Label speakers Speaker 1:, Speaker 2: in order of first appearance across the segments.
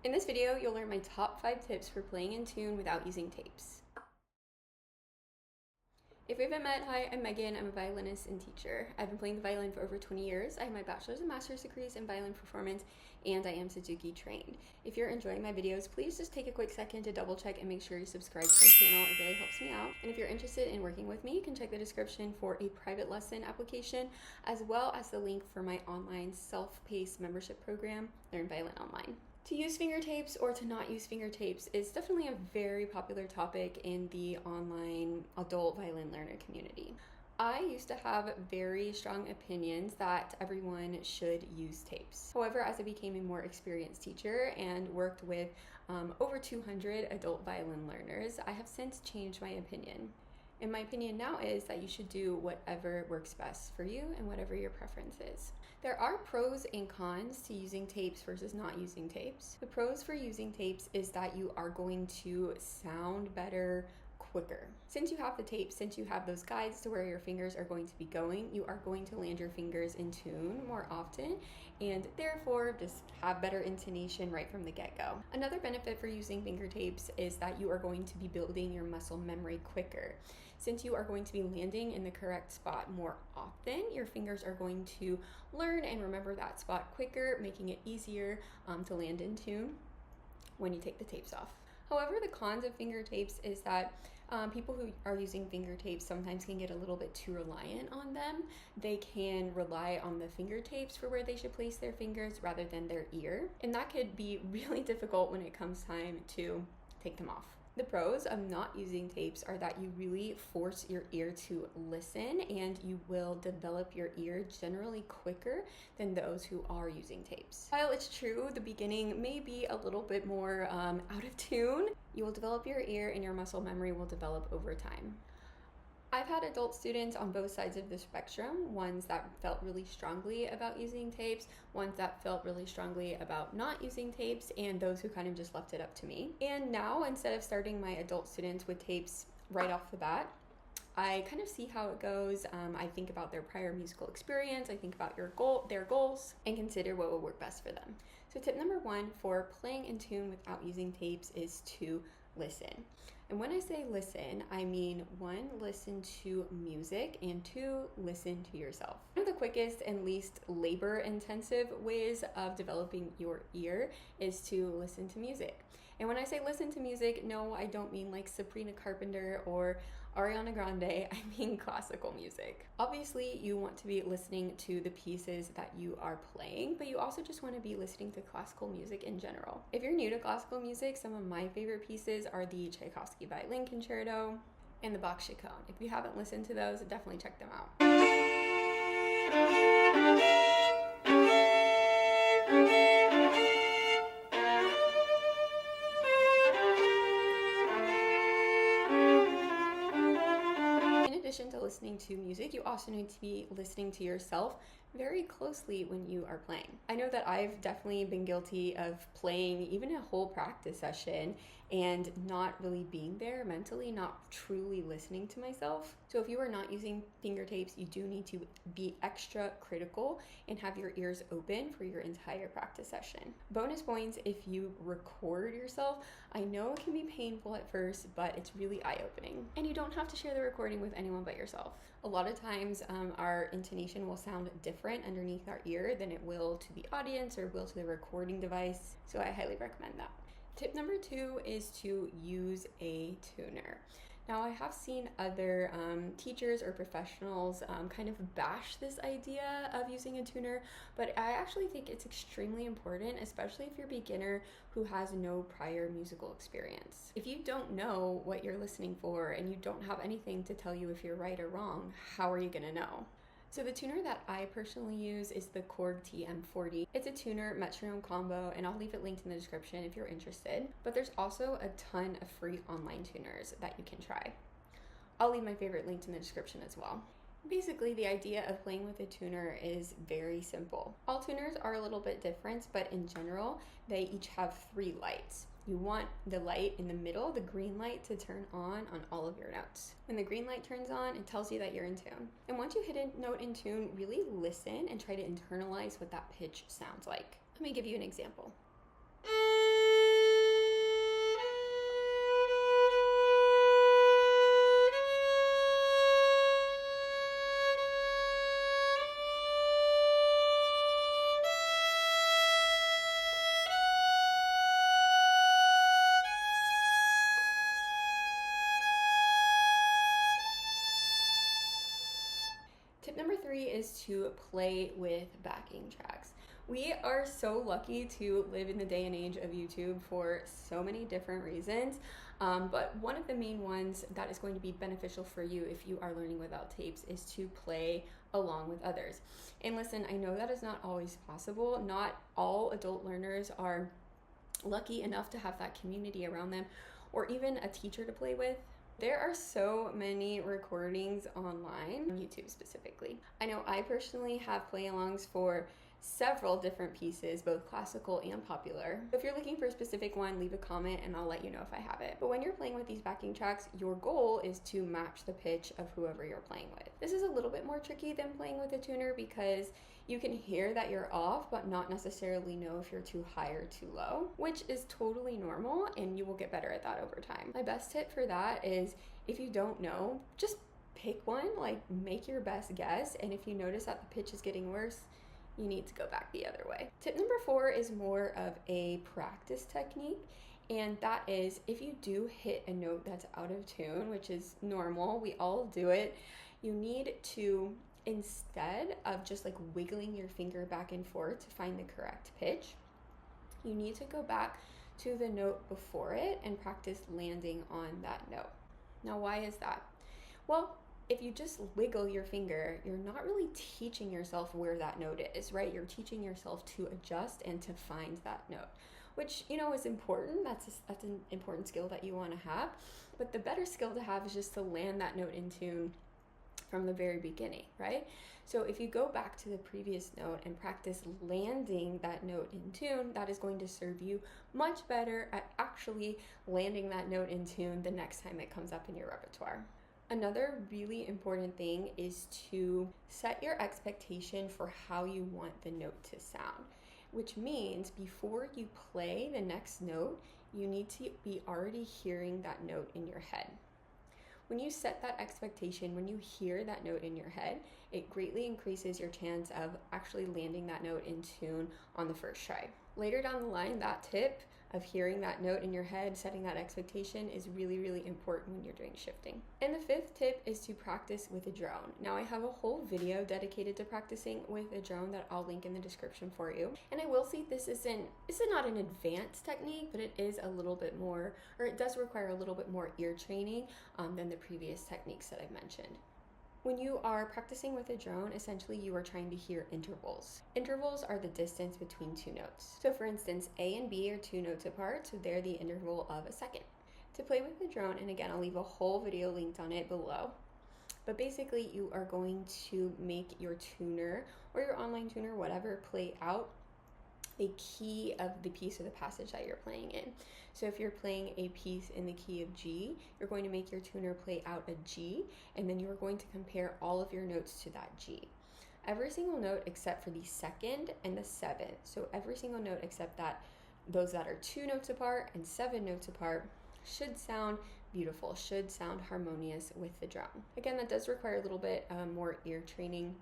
Speaker 1: In this video, you'll learn my top 5 tips for playing in tune without using tapes. If we haven't met, hi, I'm Megan. I'm a violinist and teacher. I've been playing the violin for over 20 years. I have my bachelor's and master's degrees in violin performance, and I am Suzuki trained. If you're enjoying my videos, please just take a quick second to double check and make sure you subscribe to my channel. It really helps me out. And if you're interested in working with me, you can check the description for a private lesson application, as well as the link for my online self-paced membership program, Learn Violin Online. To use finger tapes or to not use finger tapes is definitely a very popular topic in the online adult violin learner community. I used to have very strong opinions that everyone should use tapes. However, as I became a more experienced teacher and worked with over 200 adult violin learners, I have since changed my opinion. And my opinion now is that you should do whatever works best for you and whatever your preference is. There are pros and cons to using tapes versus not using tapes. The pros for using tapes is that you are going to sound better quicker. Since you have the tape, since you have those guides to where your fingers are going to be going, you are going to land your fingers in tune more often and therefore just have better intonation right from the get-go. Another benefit for using finger tapes is that you are going to be building your muscle memory quicker. Since you are going to be landing in the correct spot more often, your fingers are going to learn and remember that spot quicker, making it easier to land in tune when you take the tapes off. However, the cons of finger tapes is that people who are using finger tapes sometimes can get a little bit too reliant on them. They can rely on the finger tapes for where they should place their fingers rather than their ear. And that could be really difficult when it comes time to take them off. The pros of not using tapes are that you really force your ear to listen and you will develop your ear generally quicker than those who are using tapes. While it's true the beginning may be a little bit more out of tune, you will develop your ear and your muscle memory will develop over time. I've had adult students on both sides of the spectrum, ones that felt really strongly about using tapes, ones that felt really strongly about not using tapes, and those who kind of just left it up to me. And now, instead of starting my adult students with tapes right off the bat, I kind of see how it goes. I think about their prior musical experience, I think about their goals, and consider what will work best for them. So tip number 1 for playing in tune without using tapes is to listen. And when I say listen, I mean 1, listen to music, and 2, listen to yourself. One of the quickest and least labor-intensive ways of developing your ear is to listen to music. And when I say listen to music, no, I don't mean like Sabrina Carpenter or Ariana Grande, I mean classical music. Obviously, you want to be listening to the pieces that you are playing, but you also just want to be listening to classical music in general. If you're new to classical music, some of my favorite pieces are the Tchaikovsky Violin Concerto and the Bach Chaconne. If you haven't listened to those, definitely check them out. In addition to listening to music, you also need to be listening to yourself very closely when you are playing. I know that I've definitely been guilty of playing even a whole practice session and not really being there mentally, not truly listening to myself. So if you are not using finger tapes, you do need to be extra critical and have your ears open for your entire practice session. Bonus points if you record yourself. I know it can be painful at first, but it's really eye-opening. And you don't have to share the recording with anyone but yourself. A lot of times our intonation will sound different underneath our ear than it will to the audience or will to the recording device, so I highly recommend that. Tip number 2 is to use a tuner. Now, I have seen other teachers or professionals kind of bash this idea of using a tuner, but I actually think it's extremely important, especially if you're a beginner who has no prior musical experience. If you don't know what you're listening for and you don't have anything to tell you if you're right or wrong, how are you gonna know? So the tuner that I personally use is the Korg TM40. It's a tuner metronome combo, and I'll leave it linked in the description if you're interested. But there's also a ton of free online tuners that you can try. I'll leave my favorite linked in the description as well. Basically, the idea of playing with a tuner is very simple. All tuners are a little bit different, but in general, they each have 3 lights. You want the light in the middle, the green light, to turn on all of your notes. When the green light turns on, it tells you that you're in tune. And once you hit a note in tune, really listen and try to internalize what that pitch sounds like. Let me give you an example. 3 is to play with backing tracks. We are so lucky to live in the day and age of YouTube for so many different reasons, but one of the main ones that is going to be beneficial for you if you are learning without tapes is to play along with others. And listen, I know that is not always possible. Not all adult learners are lucky enough to have that community around them or even a teacher to play with. There are so many recordings online, YouTube specifically. I know I personally have play-alongs for several different pieces, both classical and popular. If you're looking for a specific one, leave a comment and I'll let you know if I have it. But when you're playing with these backing tracks, your goal is to match the pitch of whoever you're playing with. This is a little bit more tricky than playing with a tuner because you can hear that you're off, but not necessarily know if you're too high or too low, which is totally normal and you will get better at that over time. My best tip for that is if you don't know, just pick one, like make your best guess. And if you notice that the pitch is getting worse, you need to go back the other way. Tip number 4 is more of a practice technique. And that is if you do hit a note that's out of tune, which is normal, we all do it, you need to, instead of just like wiggling your finger back and forth to find the correct pitch, you need to go back to the note before it and practice landing on that note. Now, why is that? Well, if you just wiggle your finger, you're not really teaching yourself where that note is, right? You're teaching yourself to adjust and to find that note, which, you know, is important. That's an important skill that you want to have. But the better skill to have is just to land that note in tune from the very beginning, right? So if you go back to the previous note and practice landing that note in tune, that is going to serve you much better at actually landing that note in tune the next time it comes up in your repertoire. Another really important thing is to set your expectation for how you want the note to sound, which means before you play the next note, you need to be already hearing that note in your head. When you set that expectation, when you hear that note in your head, it greatly increases your chance of actually landing that note in tune on the first try. Later down the line, that tip of hearing that note in your head, setting that expectation is really, really important when you're doing shifting. And the 5th tip is to practice with a drone. Now I have a whole video dedicated to practicing with a drone that I'll link in the description for you. And I will say this is not an advanced technique, but it is a little bit more, or it does require a little bit more ear training than the previous techniques that I've mentioned. When you are practicing with a drone, essentially you are trying to hear intervals. Intervals are the distance between two notes. So for instance, A and B are 2 notes apart, so they're the interval of a second. To play with the drone, and again, I'll leave a whole video linked on it below, but basically you are going to make your tuner or your online tuner, whatever, play out a key of the piece or the passage that you're playing in. So if you're playing a piece in the key of G, you're going to make your tuner play out a G, and then you're going to compare all of your notes to that G. Every single note except for the 2nd and the 7th. So every single note except that those that are 2 notes apart and 7 notes apart should sound beautiful, should sound harmonious with the drum. Again, that does require a little bit more ear training,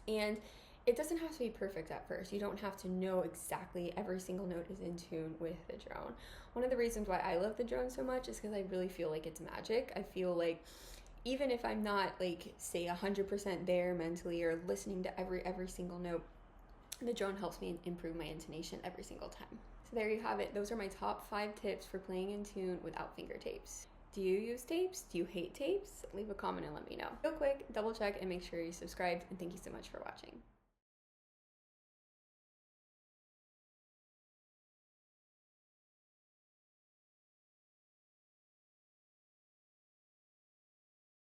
Speaker 1: and it doesn't have to be perfect at first. You don't have to know exactly every single note is in tune with the drone. One of the reasons why I love the drone so much is because I really feel like it's magic. I feel like even if I'm not like, say 100% there mentally or listening to every single note, the drone helps me improve my intonation every single time. So there you have it. Those are my top 5 tips for playing in tune without finger tapes. Do you use tapes? Do you hate tapes? Leave a comment and let me know. Real quick, double check and make sure you subscribed, and thank you so much for watching.